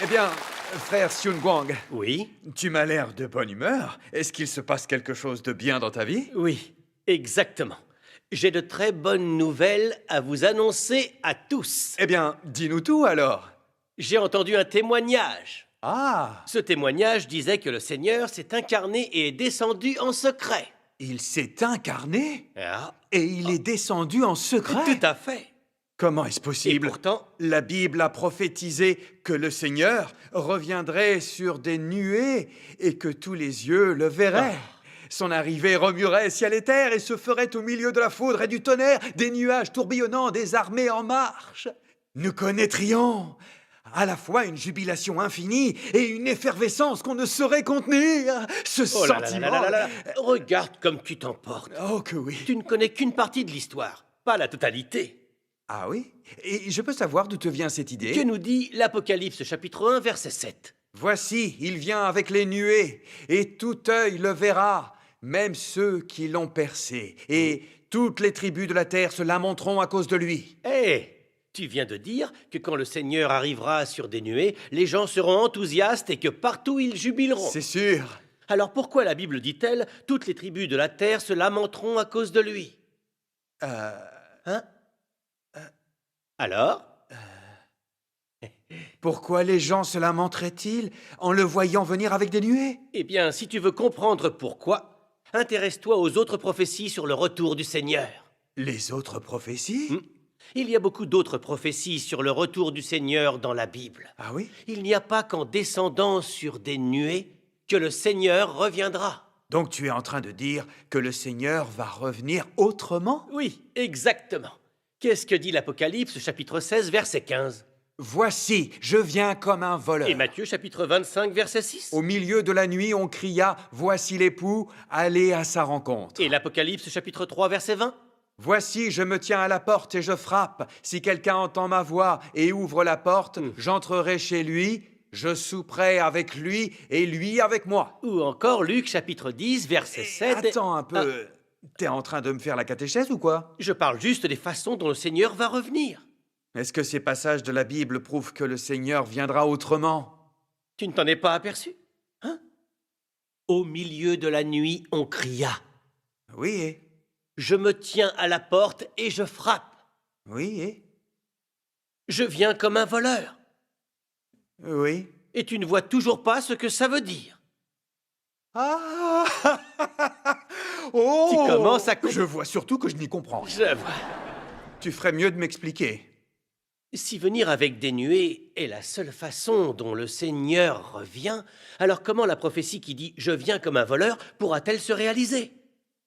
Eh bien, frère Xiun Guang, Oui, tu m'as l'air de bonne humeur. Est-ce qu'il se passe quelque chose de bien dans ta vie? oui, exactement. J'ai de très bonnes nouvelles à vous annoncer à tous. Eh bien, dis-nous tout alors. J'ai entendu un témoignage. Ah, Ce témoignage disait que le Seigneur s'est incarné et est descendu en secret. il s'est incarné Ah, et il est descendu en secret. tout à fait. Comment est-ce Et possible? pourtant, La Bible a prophétisé que le Seigneur reviendrait sur des nuées et que tous les yeux le verraient. Son arrivée remuerait ciel et terre et se ferait au milieu de la foudre et du tonnerre, des nuages tourbillonnants, des armées en marche. Nous connaîtrions à la fois une jubilation infinie et une effervescence qu'on ne saurait contenir. Ce oh là là là là sentiment... là là là, regarde comme tu t'emportes. Oh que oui. Tu ne connais qu'une partie de l'histoire, pas la totalité. Ah oui? Et je peux savoir d'où te vient cette idée? Que nous dit l'Apocalypse chapitre 1 verset 7? Voici, il vient avec les nuées, et tout œil le verra, même ceux qui l'ont percé, et toutes les tribus de la terre se lamenteront à cause de lui. Hé, tu viens de dire que quand le Seigneur arrivera sur des nuées, les gens seront enthousiastes et que partout ils jubileront. C'est sûr. Alors pourquoi la Bible dit-elle « Toutes les tribus de la terre se lamenteront à cause de lui » Hein? Alors? Pourquoi les gens se lamenteraient-ils en le voyant venir avec des nuées? Eh bien, si tu veux comprendre pourquoi, intéresse-toi aux autres prophéties sur le retour du Seigneur. Les autres prophéties? Il y a beaucoup d'autres prophéties sur le retour du Seigneur dans la Bible. Ah oui? Il n'y a pas qu'en descendant sur des nuées que le Seigneur reviendra. Donc tu es en train de dire que le Seigneur va revenir autrement? Oui, exactement. Qu'est-ce que dit l'Apocalypse chapitre 16 verset 15? Voici, je viens comme un voleur. Et Matthieu chapitre 25 verset 6? Au milieu de la nuit, on cria, voici l'époux, allez à sa rencontre. Et l'Apocalypse chapitre 3 verset 20? Voici, je me tiens à la porte et je frappe. Si quelqu'un entend ma voix et ouvre la porte, j'entrerai chez lui, je souperai avec lui et lui avec moi. Ou encore Luc chapitre 10 verset 7? Attends un peu, t'es en train de me faire la catéchèse ou quoi? Je parle juste des façons dont le Seigneur va revenir. Est-ce que ces passages de la Bible prouvent que le Seigneur viendra autrement? Tu ne t'en es pas aperçu? Au milieu de la nuit, on cria. Oui, Je me tiens à la porte et je frappe. oui, Je viens comme un voleur. oui. Et tu ne vois toujours pas ce que ça veut dire. Ah Oh Tu commences à Je vois surtout que je n'y comprends rien. Je vois. Tu ferais mieux de m'expliquer. Si venir avec des nuées est la seule façon dont le Seigneur revient, alors comment la prophétie qui dit « Je viens comme un voleur » pourra-t-elle se réaliser?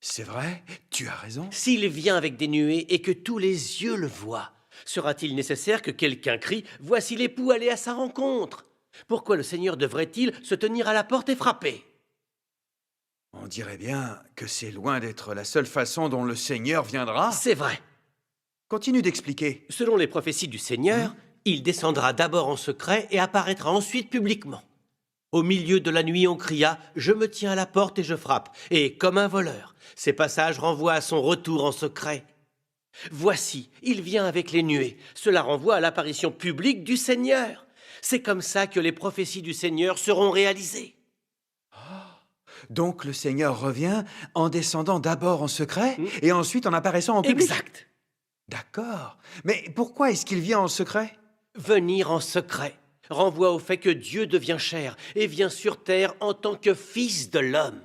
C'est vrai, tu as raison. S'il vient avec des nuées et que tous les yeux le voient, sera-t-il nécessaire que quelqu'un crie « Voici l'époux, allez à sa rencontre » Pourquoi le Seigneur devrait-il se tenir à la porte et frapper? On dirait bien que c'est loin d'être la seule façon dont le Seigneur viendra. C'est vrai. Continue d'expliquer. Selon les prophéties du Seigneur, il descendra d'abord en secret et apparaîtra ensuite publiquement. Au milieu de la nuit, on cria « Je me tiens à la porte et je frappe », et comme un voleur. Ces passages renvoient à son retour en secret. Voici, il vient avec les nuées. Cela renvoie à l'apparition publique du Seigneur. C'est comme ça que les prophéties du Seigneur seront réalisées. Donc le Seigneur revient en descendant d'abord en secret et ensuite en apparaissant en public. Exact. D'accord. Mais pourquoi est-ce qu'il vient en secret? Venir en secret renvoie au fait que Dieu devient chair et vient sur terre en tant que fils de l'homme.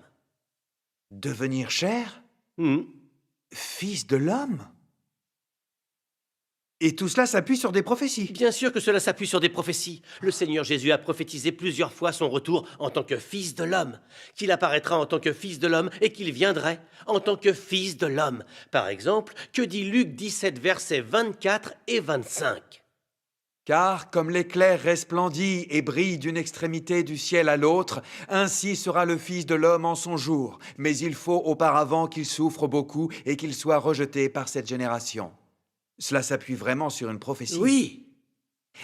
Devenir chair? Fils de l'homme? Et tout cela s'appuie sur des prophéties. Bien sûr que cela s'appuie sur des prophéties. Le Seigneur Jésus a prophétisé plusieurs fois son retour en tant que fils de l'homme, qu'il apparaîtra en tant que fils de l'homme et qu'il viendrait en tant que fils de l'homme. Par exemple, que dit Luc 17, versets 24 et 25? Car comme l'éclair resplendit et brille d'une extrémité du ciel à l'autre, ainsi sera le Fils de l'homme en son jour. Mais il faut auparavant qu'il souffre beaucoup et qu'il soit rejeté par cette génération. Cela s'appuie vraiment sur une prophétie. Oui,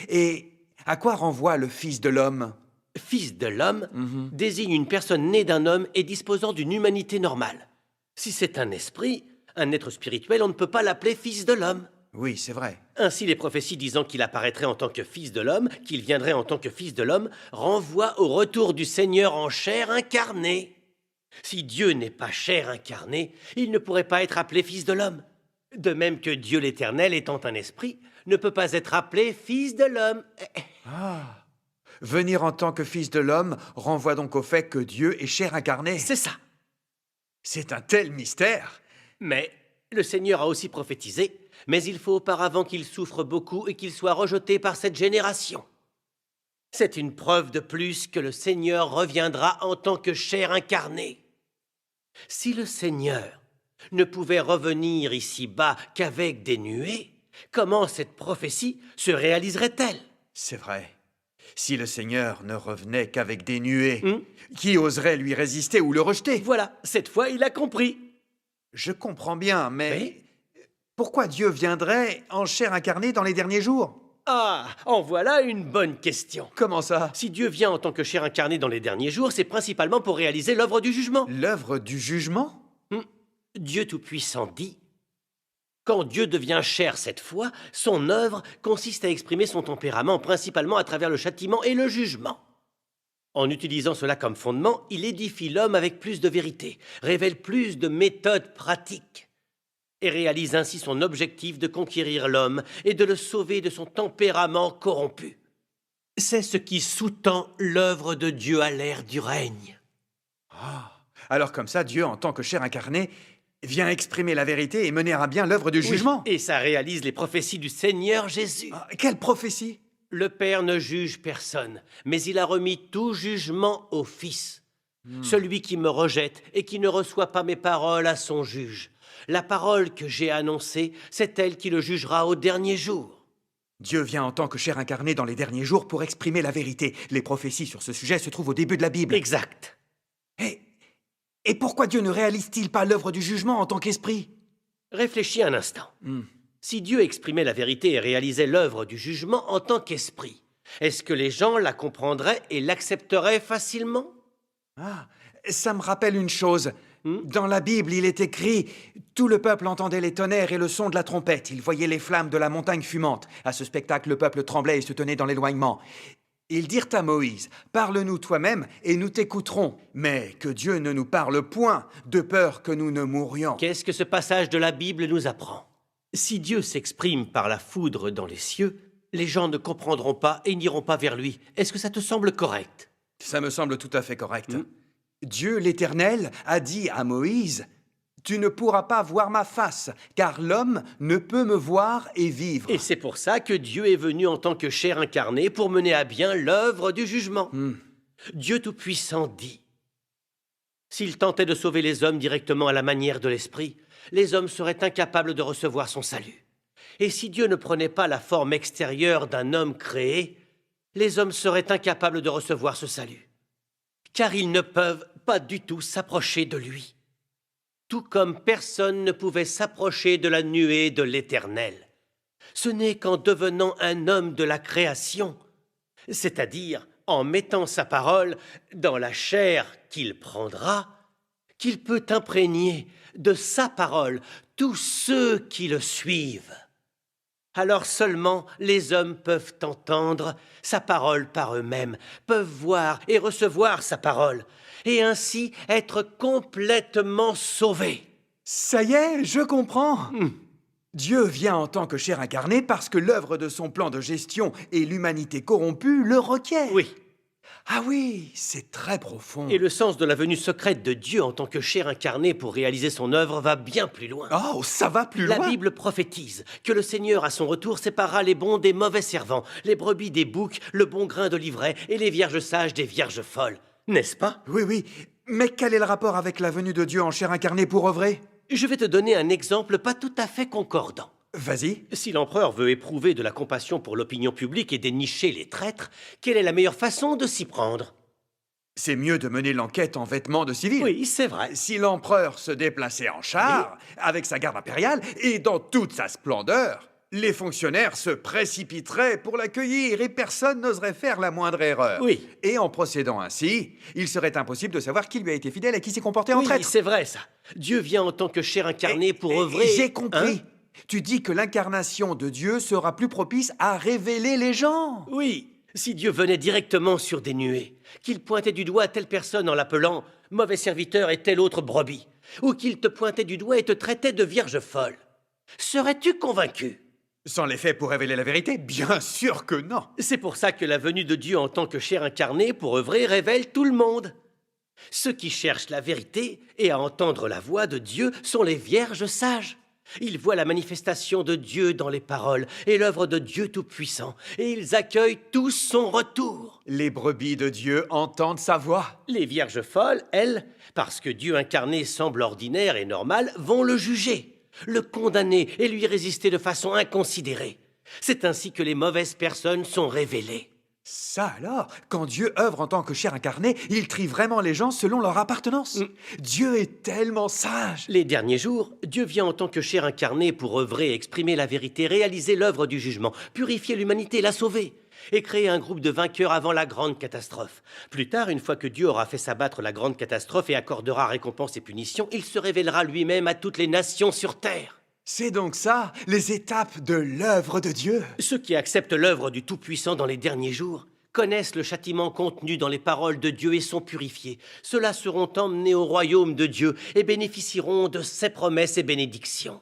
Et à quoi renvoie le Fils de l'homme? fils de l'homme désigne une personne née d'un homme et disposant d'une humanité normale. Si c'est un esprit, un être spirituel, on ne peut pas l'appeler fils de l'homme. Oui, c'est vrai. Ainsi, les prophéties disant qu'il apparaîtrait en tant que fils de l'homme, qu'il viendrait en tant que fils de l'homme, renvoient au retour du Seigneur en chair incarnée. Si Dieu n'est pas chair incarnée, il ne pourrait pas être appelé fils de l'homme. De même que Dieu l'Éternel, étant un esprit, ne peut pas être appelé fils de l'homme. Ah. Venir en tant que fils de l'homme renvoie donc au fait que Dieu est chair incarnée. C'est ça. C'est un tel mystère. Mais le Seigneur a aussi prophétisé, mais il faut auparavant qu'il souffre beaucoup et qu'il soit rejeté par cette génération. C'est une preuve de plus que le Seigneur reviendra en tant que chair incarnée. Si le Seigneur ne pouvait revenir ici-bas qu'avec des nuées, comment cette prophétie se réaliserait-elle? C'est vrai. Si le Seigneur ne revenait qu'avec des nuées, Hmm? qui oserait lui résister ou le rejeter? Voilà, cette fois il a compris. Je comprends bien, mais Oui. pourquoi Dieu viendrait en chair incarnée dans les derniers jours? Ah, en voilà une bonne question. Comment ça? Si Dieu vient en tant que chair incarnée dans les derniers jours, c'est principalement pour réaliser l'œuvre du jugement. L'œuvre du jugement? Dieu Tout-Puissant dit, quand Dieu devient chair cette fois, son œuvre consiste à exprimer son tempérament principalement à travers le châtiment et le jugement. En utilisant cela comme fondement, il édifie l'homme avec plus de vérité, révèle plus de méthodes pratiques et réalise ainsi son objectif de conquérir l'homme et de le sauver de son tempérament corrompu. C'est ce qui sous-tend l'œuvre de Dieu à l'ère du règne. Alors comme ça, Dieu, en tant que chair incarnée, vient exprimer la vérité et mener à bien l'œuvre du jugement. Oui, et ça réalise les prophéties du Seigneur Jésus. Ah, quelle prophétie? Le Père ne juge personne, mais il a remis tout jugement au Fils. Celui qui me rejette et qui ne reçoit pas mes paroles à son juge. La parole que j'ai annoncée, c'est elle qui le jugera au dernier jour. Dieu vient en tant que chair incarnée dans les derniers jours pour exprimer la vérité. Les prophéties sur ce sujet se trouvent au début de la Bible. Exact. Et pourquoi Dieu ne réalise-t-il pas l'œuvre du jugement en tant qu'esprit? Réfléchis un instant. Si Dieu exprimait la vérité et réalisait l'œuvre du jugement en tant qu'esprit, est-ce que les gens la comprendraient et l'accepteraient facilement? Ah, ça me rappelle une chose. Dans la Bible, il est écrit « Tout le peuple entendait les tonnerres et le son de la trompette. Il voyait les flammes de la montagne fumante. À ce spectacle, le peuple tremblait et se tenait dans l'éloignement. Ils dirent à Moïse « Parle-nous toi-même et nous t'écouterons. Mais que Dieu ne nous parle point, de peur que nous ne mourions. » Qu'est-ce que ce passage de la Bible nous apprend? Si Dieu s'exprime par la foudre dans les cieux, les gens ne comprendront pas et n'iront pas vers lui. Est-ce que ça te semble correct? Ça me semble tout à fait correct. Dieu l'Éternel a dit à Moïse « Tu ne pourras pas voir ma face, car l'homme ne peut me voir et vivre. » Et c'est pour ça que Dieu est venu en tant que chair incarnée pour mener à bien l'œuvre du jugement. Dieu Tout-Puissant dit, s'il tentait de sauver les hommes directement à la manière de l'Esprit, les hommes seraient incapables de recevoir son salut. Et si Dieu ne prenait pas la forme extérieure d'un homme créé, les hommes seraient incapables de recevoir ce salut. Car ils ne peuvent pas du tout s'approcher de lui. Tout comme personne ne pouvait s'approcher de la nuée de l'Éternel. Ce n'est qu'en devenant un homme de la création, c'est-à-dire en mettant sa parole dans la chair qu'il prendra, qu'il peut imprégner de sa parole tous ceux qui le suivent. Alors seulement les hommes peuvent entendre sa parole par eux-mêmes, peuvent voir et recevoir sa parole, et ainsi être complètement sauvés. Ça y est, je comprends. Dieu vient en tant que chair incarnée parce que l'œuvre de son plan de gestion et l'humanité corrompue le requièrent. Oui, Ah oui, c'est très profond. et le sens de la venue secrète de Dieu en tant que chair incarnée pour réaliser son œuvre va bien plus loin. Oh, ça va plus La loin. Bible prophétise que le Seigneur à son retour séparera les bons des mauvais servants, les brebis des boucs, le bon grain de l'ivraie et les vierges sages des vierges folles. N'est-ce pas? Oui, oui. Mais quel est le rapport avec la venue de Dieu en chair incarnée pour œuvrer? Je vais te donner un exemple pas tout à fait concordant. Vas-y. Si l'empereur veut éprouver de la compassion pour l'opinion publique et dénicher les traîtres, quelle est la meilleure façon de s'y prendre? C'est mieux de mener l'enquête en vêtements de civil. Oui, c'est vrai. Si l'empereur se déplaçait en char, avec sa garde impériale, et dans toute sa splendeur, les fonctionnaires se précipiteraient pour l'accueillir et personne n'oserait faire la moindre erreur. Oui. Et en procédant ainsi, il serait impossible de savoir qui lui a été fidèle et qui s'est comporté en Oui, traître. c'est vrai ça. Dieu vient en tant que chair incarnée pour œuvrer. J'ai compris. Hein? Tu dis que l'incarnation de Dieu sera plus propice à révéler les gens. Oui, si Dieu venait directement sur des nuées, qu'il pointait du doigt telle personne en l'appelant « mauvais serviteur » et telle autre brebis, ou qu'il te pointait du doigt et te traitait de vierge folle, serais-tu convaincu? Sans les faits pour révéler la vérité? Bien sûr que non. C'est pour ça que la venue de Dieu en tant que chair incarnée pour œuvrer révèle tout le monde. Ceux qui cherchent la vérité et à entendre la voix de Dieu sont les vierges sages. Ils voient la manifestation de Dieu dans les paroles et l'œuvre de Dieu Tout-Puissant, et ils accueillent tous son retour. Les brebis de Dieu entendent sa voix. Les vierges folles, elles, parce que Dieu incarné semble ordinaire et normal, vont le juger, le condamner et lui résister de façon inconsidérée. C'est ainsi que les mauvaises personnes sont révélées. Ça alors, quand Dieu œuvre en tant que chair incarnée, il trie vraiment les gens selon leur appartenance. Dieu est tellement sage. Les derniers jours, Dieu vient en tant que chair incarnée pour œuvrer, exprimer la vérité, réaliser l'œuvre du jugement, purifier l'humanité, la sauver, et créer un groupe de vainqueurs avant la grande catastrophe. Plus tard, une fois que Dieu aura fait s'abattre la grande catastrophe et accordera récompense et punition, il se révélera lui-même à toutes les nations sur terre. C'est donc ça, les étapes de l'œuvre de Dieu. Ceux qui acceptent l'œuvre du Tout-Puissant dans les derniers jours connaissent le châtiment contenu dans les paroles de Dieu et sont purifiés. Ceux-là seront emmenés au royaume de Dieu et bénéficieront de ses promesses et bénédictions.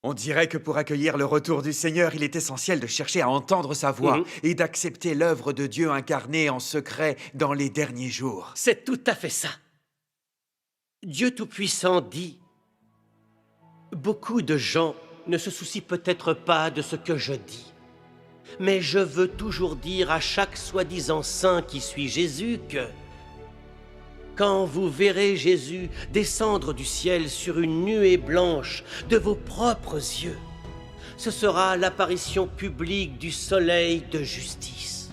On dirait que pour accueillir le retour du Seigneur, il est essentiel de chercher à entendre sa voix et d'accepter l'œuvre de Dieu incarnée en secret dans les derniers jours. C'est tout à fait ça. Dieu Tout-Puissant dit: beaucoup de gens ne se soucient peut-être pas de ce que je dis, mais je veux toujours dire à chaque soi-disant saint qui suit Jésus que quand vous verrez Jésus descendre du ciel sur une nuée blanche de vos propres yeux, ce sera l'apparition publique du soleil de justice.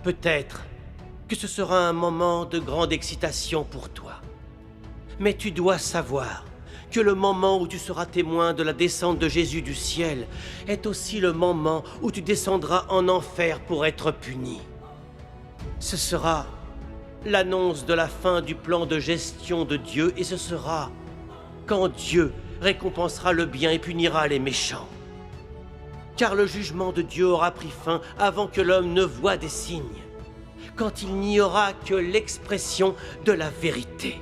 Peut-être que ce sera un moment de grande excitation pour toi, mais tu dois savoir que le moment où tu seras témoin de la descente de Jésus du ciel est aussi le moment où tu descendras en enfer pour être puni. Ce sera l'annonce de la fin du plan de gestion de Dieu, et ce sera quand Dieu récompensera le bien et punira les méchants. Car le jugement de Dieu aura pris fin avant que l'homme ne voie des signes, quand il n'y aura que l'expression de la vérité.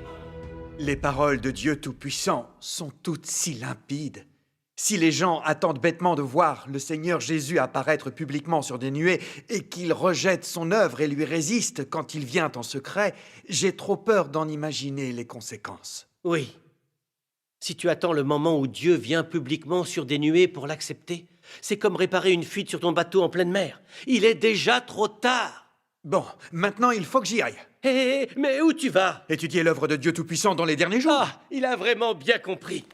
Les paroles de Dieu Tout-Puissant sont toutes si limpides. Si les gens attendent bêtement de voir le Seigneur Jésus apparaître publiquement sur des nuées et qu'ils rejettent son œuvre et lui résistent quand il vient en secret, j'ai trop peur d'en imaginer les conséquences. Oui. Si tu attends le moment où Dieu vient publiquement sur des nuées pour l'accepter, c'est comme réparer une fuite sur ton bateau en pleine mer. Il est déjà trop tard. Bon, maintenant il faut que j'y aille. Hé, mais où tu vas? Étudier l'œuvre de Dieu Tout-Puissant dans les derniers jours. Ah, il a vraiment bien compris.